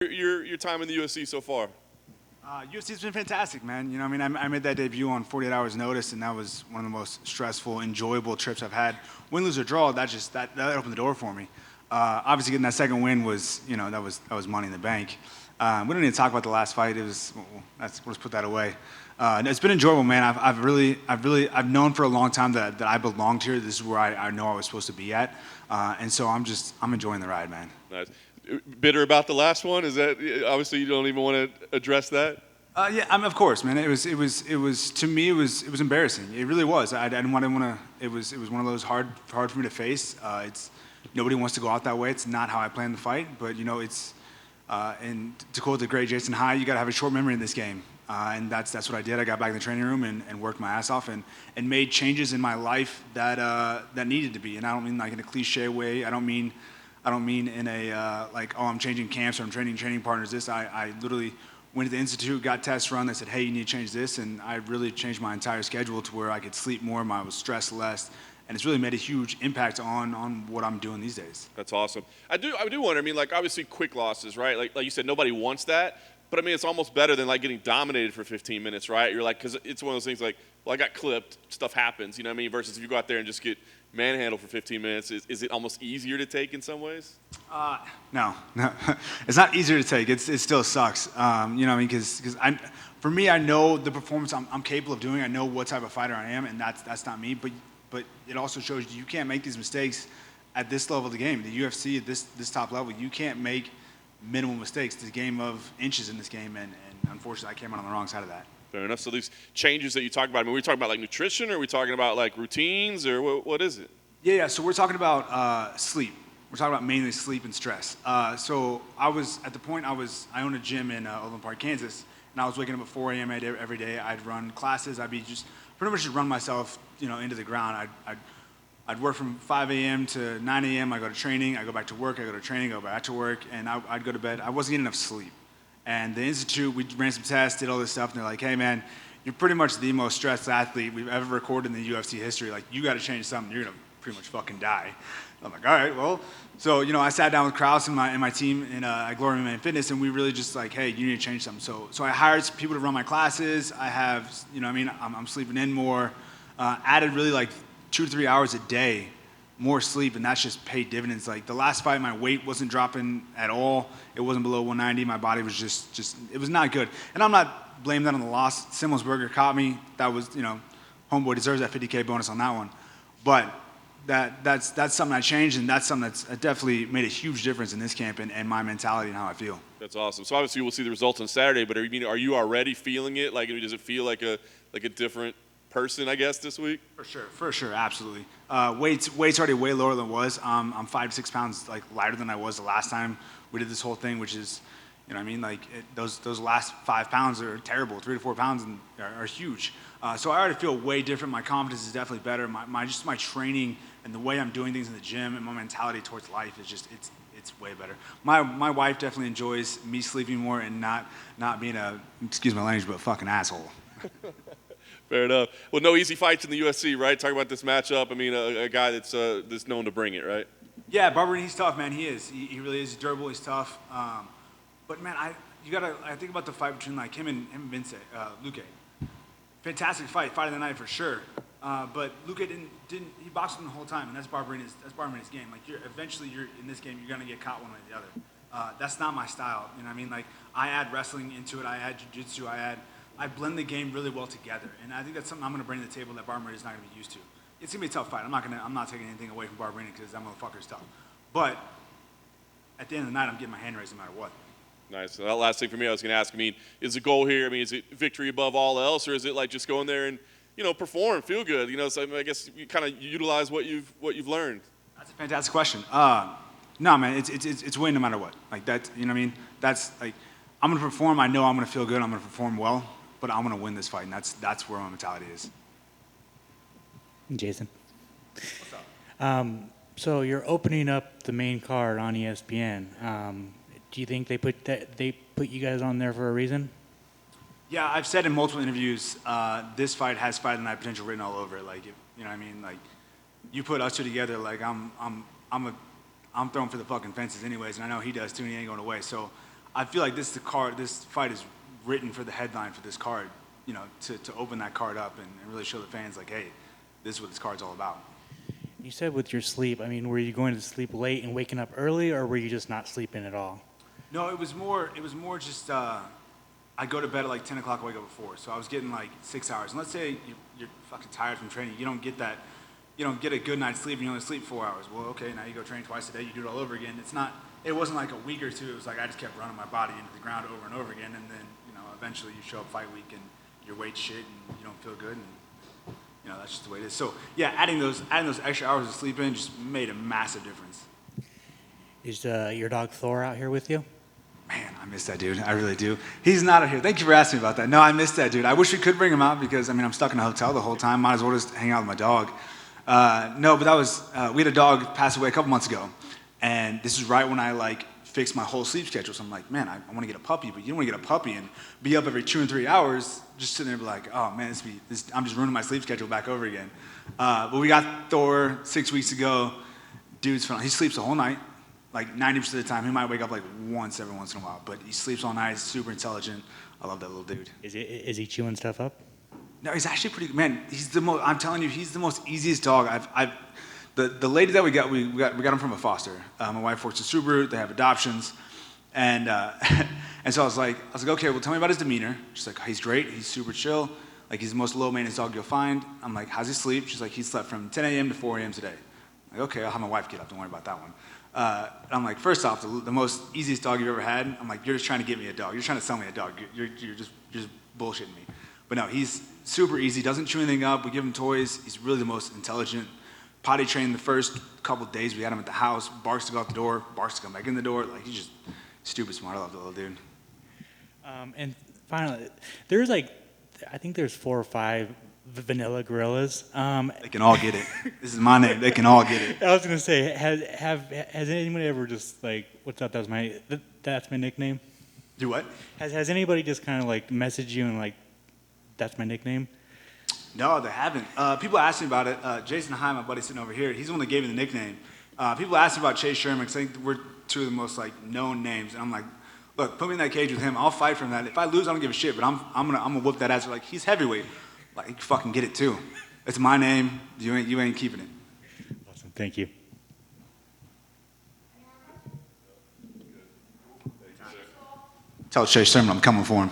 Your time in the UFC so far? UFC's been fantastic, man. I made that debut on 48 hours notice, and that was one of the most stressful, enjoyable trips I've had. Win, lose, or draw, that opened the door for me. Obviously, getting that second win was, that was money in the bank. We don't need to talk about the last fight. Let's put that away. It's been enjoyable, man. I've known for a long time that I belonged here. This is where I know I was supposed to be at, and so I'm enjoying the ride, man. Nice. Bitter about the last one? Is that obviously you don't even want to address that? Yeah, of course, man. It was to me it was embarrassing. It really was. I didn't want to. It was one of those hard for me to face. It's nobody wants to go out that way. It's not how I planned the fight, but it's and to quote the great Jason High, you got to have a short memory in this game, and that's what I did. I got back in the training room and worked my ass off and made changes in my life that needed to be. And I don't mean like in a cliche way. I don't mean in a like, oh, I'm changing camps or I'm training partners. I literally went to the institute, got tests run. They said, hey, you need to change this, and I really changed my entire schedule to where I could sleep more, I was stressed less, and it's really made a huge impact on what I'm doing these days. That's awesome. I do wonder. I mean, like obviously quick losses, right? Like you said, nobody wants that. But I mean, it's almost better than like getting dominated for 15 minutes, right? You're like, because it's one of those things like, well, I got clipped, stuff happens, you know what I mean? Versus if you go out there and just get manhandled for 15 minutes, is it almost easier to take in some ways? No, it's not easier to take. It still sucks. You know what I mean? Because for me, I know the performance I'm capable of doing. I know what type of fighter I am, and that's not me. But it also shows you can't make these mistakes at this level of the game. The UFC at this top level, you can't make minimal mistakes. It's a game of inches in this game, and unfortunately, I came out on the wrong side of that. Fair enough. So these changes that you talk about, I mean, are we talking about like nutrition, or are we talking about like routines, or what is it? Yeah. So we're talking about sleep. We're talking about mainly sleep and stress. So I was at the point I owned a gym in Overland Park, Kansas, and I was waking up at 4 a.m. every day. I'd run classes. I'd be just pretty much just run myself, into the ground. I'd work from 5 a.m. to 9 a.m. I go to training. I go back to work. I go to training. Go back to work, and I'd go to bed. I wasn't getting enough sleep. And the institute, we ran some tests, did all this stuff, and they're like, hey, man, you're pretty much the most stressed athlete we've ever recorded in the UFC history. Like, you got to change something. You're going to pretty much fucking die. I'm like, all right, well. So, I sat down with Kraus and my team at Glory Man Fitness, and we really just like, hey, you need to change something. So I hired some people to run my classes. I have, I'm sleeping in more. Added really like 2 to 3 hours a day more sleep, and that's just paid dividends. Like the last fight, my weight wasn't dropping at all. It wasn't below 190. My body was just it was not good. And I'm not blaming that on the loss. Simmelsberger caught me. That was, homeboy deserves that 50K bonus on that one. But that's something I changed, and that's something that's definitely made a huge difference in this camp and my mentality and how I feel. That's awesome. So obviously we'll see the results on Saturday, but are you already feeling it? Like, does it feel like a different person, I guess, this week? For sure, absolutely. Weight's already way lower than it was. I'm 5 to 6 pounds like lighter than I was the last time we did this whole thing, which is, like those last 5 pounds are terrible. 3 to 4 pounds are huge. So I already feel way different. My confidence is definitely better. My training and the way I'm doing things in the gym and my mentality towards life is just it's way better. My wife definitely enjoys me sleeping more and not being a, excuse my language, but a fucking asshole. Fair enough. Well, no easy fights in the UFC, right? Talk about this matchup. I mean, a guy that's known to bring it, right? Yeah, Barberena, he's tough, man. He is. He really is. He's durable. He's tough. But man, I think about the fight between like him and Vince, Luque. Fantastic fight of the night for sure. But Luque didn't he boxed him the whole time, and that's Barberena's game. Like eventually you're in this game, you're gonna get caught one way or the other. That's not my style. You know what I mean? Like I add wrestling into it. I add jiu-jitsu. I blend the game really well together, and I think that's something I'm going to bring to the table that Barberena is not going to be used to. It's going to be a tough fight. I'm not taking anything away from Barberena because that motherfucker's tough. But at the end of the night, I'm getting my hand raised no matter what. Nice. So that last thing for me, I was going to ask. I mean, is the goal here? I mean, is it victory above all else, or is it like just go in there and perform, feel good? So I guess you kind of utilize what you've learned. That's a fantastic question. No, man, it's win no matter what. Like that, you know what I mean? That's like I'm going to perform. I know I'm going to feel good. I'm going to perform well. But I'm going to win this fight, and that's where my mentality is. Jason. What's up? So you're opening up the main card on ESPN. Do you think they put you guys on there for a reason? Yeah, I've said in multiple interviews, this fight has fight of the night potential written all over it. Like, you know what I mean? Like, you put us two together, like I'm throwing for the fucking fences anyways, and I know he does too, and he ain't going away. So I feel like this fight is written for the headline for this card, to open that card up and really show the fans like, hey, this is what this card's all about. You said with your sleep, I mean, were you going to sleep late and waking up early, or were you just not sleeping at all? No, it was more just I go to bed at like 10 o'clock, wake up at 4. So I was getting like 6 hours. And let's say you're fucking tired from training. You don't get a good night's sleep and you only sleep 4 hours. Well, okay, now you go train twice a day, you do it all over again. It wasn't like a week or two. It was like I just kept running my body into the ground over and over again. And then, eventually you show up fight week and your weight's shit and you don't feel good. And, that's just the way it is. So, yeah, adding those extra hours of sleep in just made a massive difference. Is your dog Thor out here with you? Man, I miss that dude. I really do. He's not out here. Thank you for asking me about that. No, I miss that dude. I wish we could bring him out because, I'm stuck in a hotel the whole time. Might as well just hang out with my dog. No, but that was, we had a dog pass away a couple months ago. And this is right when I, fixed my whole sleep schedule. So I'm like, man, I want to get a puppy, but you don't want to get a puppy and be up every 2 and 3 hours just sitting there and be like, oh, man, I'm just ruining my sleep schedule back over again. But we got Thor 6 weeks ago. Dude's phenomenal. He sleeps the whole night. 90% of the time, he might wake up once every once in a while, but he sleeps all night. He's super intelligent. I love that little dude. Is he chewing stuff up? No, he's actually pretty. Man, he's the most. I'm telling you, he's the most easiest dog The lady that we got him from a foster. My wife works at Subaru. They have adoptions, and and so I was like, okay, well, tell me about his demeanor. She's like, he's great. He's super chill. He's the most low maintenance dog you'll find. I'm like, how's he sleep? She's like, he slept from 10 a.m. to 4 a.m. today. I'm like, okay, I'll have my wife get up. Don't worry about that one. And I'm like, first off, the most easiest dog you've ever had. I'm like, you're just trying to get me a dog. You're trying to sell me a dog. You're just bullshitting me. But no, he's super easy. Doesn't chew anything up. We give him toys. He's really the most intelligent. Potty trained the first couple of days we had him at the house. Barks to go out the door. Barks to come back in the door. He's just stupid smart. I love the little dude. And finally, I think there's 4 or 5 vanilla gorillas. They can all get it. This is my name. They can all get it. I was gonna say, has anyone ever just what's up? That's my nickname. Do what? Has anybody just kind of messaged you and that's my nickname? No, they haven't. People ask me about it. Jason High, my buddy sitting over here, he's the one that gave me the nickname. People ask me about Chase Sherman because I think we're 2 of the most known names, and I'm like, look, put me in that cage with him. I'll fight from that. If I lose, I don't give a shit. But I'm gonna whoop that ass. They're like, he's heavyweight. You fucking get it too. It's my name. You ain't keeping it. Awesome. Thank you. Tell Chase Sherman I'm coming for him.